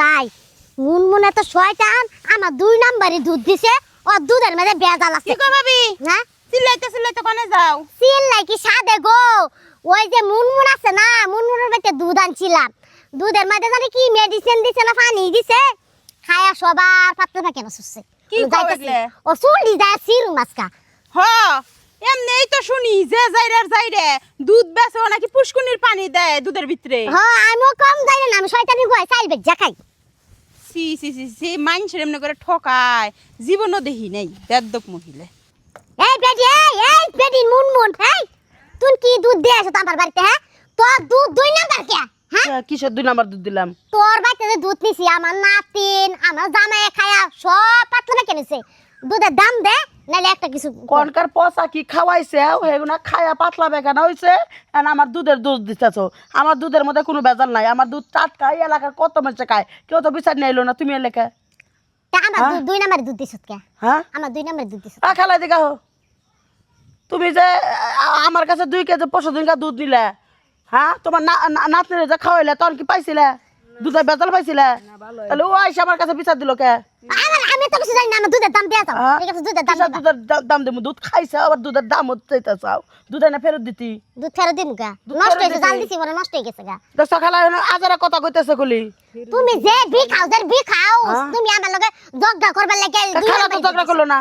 তাই মুনমুনে তো শয়তান আমার 2 নাম্বারই দুধ দিছে ও দুধের মধ্যে বেজাল আছে কি কই ভাবি হ্যাঁ চিল্লাইতে কোনে যাও চিল্লাই কি সাদে গো ওই যে মুনমুন আছে না মুনমুনের বাড়িতে দুধ আনছিলাম দুধের মধ্যে জানি কি মেডিসিন দিছে না পানি দিছে খায়া সবার পাতলা পাকে বসছে কি কইলে ও চুলি যায় সিরু মাছকা হ এমনিই তো শুনি যে যাইরে দুধ বেচো নাকি পুষ্কুনির পানি দেয় দুধের ভিতরে হ্যাঁ আমিও কম যাই না আমি শয়তানি গোয় চাইল বেজা খাই সি মানুষের এমনি করে ঠকায় জীবনও দেখি নাই বেদ্যক মহিলা এই বেডি মুনমুন এই তুই কি দুধ দিয়ে আসো আমার বাড়িতে হ্যাঁ তোর দুধ 2 নাম্বার কে হ্যাঁ কিসের 2 নাম্বার দুধ দিলাম তোর বাড়িতে যে দুধ নিছি আমার নাতিন আমার জামাই খায়া সব পাতলা কেনেছে দুধের দাম দে নাইলে একটা কিছু কোনকার পচা কি খাওয়াইছে হেগুনা খায়া পাতলা বেগানা হইছে আর আমার দুধের দুধ দিতেছো আমার দুধের মধ্যে কোনো ভেজাল নাই আমার দুধ টাটকা এই এলাকার কত মানুষ খায় কেউ তো বিচার নিয়ে এলো না তুমি এলাকা তা আমার 2 নাম্বার দুধ দিছত কে হ্যাঁ আমার 2 নাম্বার দুধ দিছত খালাই দিঘা হো তুমি যে আমার কাছে 2 কেজি 500 দিনকা দুধ নিলে হ্যাঁ তোমার নাতনিরে যে খাওয়াইলে তখন কি পাইছিলে দুধের ভেজাল পাইছিলে তাহলে ও আইসা আমার কাছে বিচার দিল কে আমি তো কিছু জানি না আমার দুধের দাম দিয়ে দাও ঠিক আছে দুধের দাম কিসের দুধের দাম দেবো দুধ খাইছে আবার দুধের দাম চাইতে চাও দুধ না ফেরত দিতি দুধ ফেরত দিমু গা নষ্ট হইছে জাল দিছি বলে নষ্ট হয়ে গেছে গা তো সকালে আজারা কথা কইতেছে কলি তুমি যে বি খাও তুমি আমার লগে ঝগড়া করবার লাগে খালা তো ঝগড়া করলো না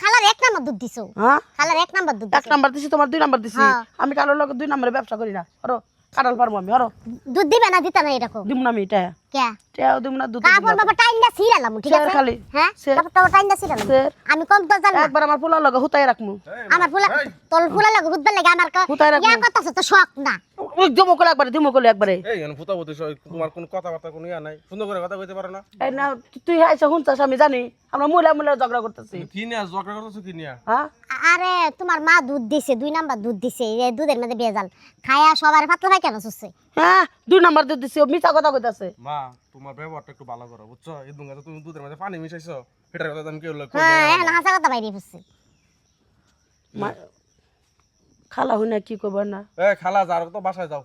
খালার 1 নাম্বার দুধ দিছো হ্যাঁ খালার 1 নাম্বার দুধ 1 নাম্বার দিছি তোমার 2 নাম্বার দিছি আমি কালোর লগে 2 নাম্বারে ব্যবসা করি না হরো কাটাল পারবো আমি হরো দুধ দিবে না দিতা না এরকম দিম না আমি এটা কে টেও দিম না দুধ কাপড় বাবা টাইনটা ছিড়ালাম ঠিক আছে খালি হ্যাঁ কাপড় টাইনটা ছিড়ালাম আমি কম তো জানি একবার আমার পোলা লগে হুতাই রাখমু আমার ফুলা তোর ফুলা লাগে হুদ্দা লাগে আমার হুতাই রাখমু ইয়া কথা তো শখ না ওই জমো করে একবারে দিমো করে একবারে এই এন ফুটা বলতে তোমার কোনো কথাবার্তা কোনো ইয়া নাই সুন্দর করে কথা কইতে পারো না এই না তুই আইসা হুনছাস আমি জানি আমরা মুলা ঝগড়া করতেছি কি নিয়া ঝগড়া করতেছো কি নিয়া হ্যাঁ আরে তোমার মা দুধ দিছে 2 নাম্বার দুধ দিছে এই দুধের মধ্যে বেজাল খায়া সবার পাতলা ভাই কেন সুসছে হ্যাঁ 2 নাম্বার দুধ দিছি ও মিছা কথা কইতাছে মা তোমার ব্যবহারটা একটু ভালো করো বুঝছো এই দুঙ্গাতে তুমি দুধের মধ্যে পানি মিশাইছো এটার কথা আমি কেউ লক্ষ্য হ্যাঁ এখন হাসা কথা বাইরে ফুসছে খালা হই না কি কইব না এই খালা যার তো বাসায় যাও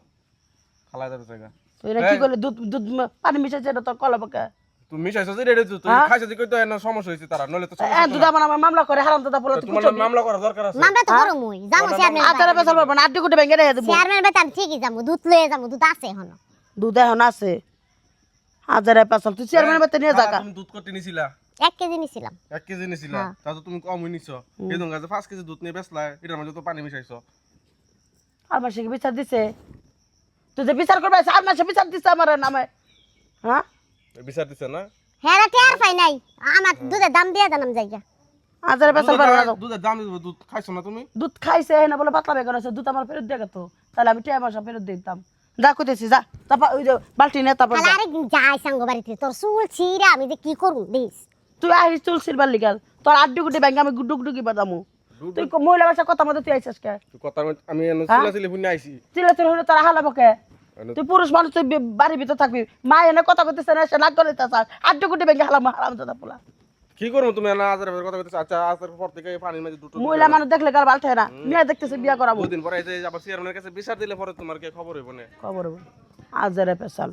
খালা যাবে জায়গা তুই না কি করলে দুধ দুধ পানি মিশাইছে এটা তোর কলা পাকা তুমি মিশাইছো যে রেডি তুই খাইছো যে কইতো এনা সমস্যা হইছে তারা নলে তো এ দুধ আমার মামলা করে হারাম দাদা বলে তুই তোমার মামলা করা দরকার আছে মামলা তো করো মুই যামু চেয়ারম্যান আচারে পেছাল পারবো না আড্ডি কুটি ভেঙে রেখে দেবো চেয়ারম্যান বেতন ঠিকই যামু দুধ লয়ে যামু দুধ আছে এখন দুধ এখন আছে হাজারে পেছাল তুই চেয়ারম্যান বেতে নিয়ে যা তুমি দুধ করতে নিছিলা 1 কেজি নিছিলাম 1 কেজি নিছিলা তা তো তুমি কম নিছো এই দুঙ্গাতে 5 কেজি দুধ নিয়ে বেচলা এটার মধ্যে তো পানি মিশাইছো আর মাসে কি বিচার দিছে তুই যে বিচার করবে আর মাসে বিচার দিছে আমার নামে হ্যাঁ বিচার দিছে না হ্যাঁ টের পাই নাই আমার দুধের দাম দিয়ে জানাম জায়গা হাজারে পেছাল পারবো না দুধের দাম দিব দুধ খাইছো না তুমি দুধ খাইছে না বলে পাতলা বেগুন আছে দুধ আমার ফেরত দিয়ে তো তাহলে আমি টিয়া মাসা ফেরত দিতাম যা কইতেছি যা তারপর ওই যে বালতি নে তারপর তাহলে আরে যাই সঙ্গ বাড়িতে তোর চুল ছিঁড়া আমি যে কি করব দিস তুই আইস চুল সিলবার লিগাল তোর আড্ডি গুটি ব্যাংকে আমি গুড্ডু গুড্ডু কি বাদামু তুই মহিলা ভাষা কথা মধ্যে তুই আইসিস কে তুই কথা আমি এনে চিলাচিলি শুনে আইছি চিল্লা চিল্লা হলে তোরা হালাবো কে তুই পুরুষ মানুষ তুই বাড়ির ভিতর থাকবি মা এনে কথা কইতেছে না সে নাক গলে চাস আড্ডি গুটি ব্যাংকে হালাম হারাম দাদা পোলা কি করবো তুমি না আজের কথা কইতেছ আচ্ছা আজের পর থেকে পানির মধ্যে দুটো মহিলা মানুষ দেখলে গাল বাল থাকে না মেয়ে দেখতেছে বিয়া করাবো দুদিন পরে এই যে আবার চেয়ারম্যানের কাছে বিচার দিলে পরে তোমার কি খবর হইব না খবর আজারে পেশাল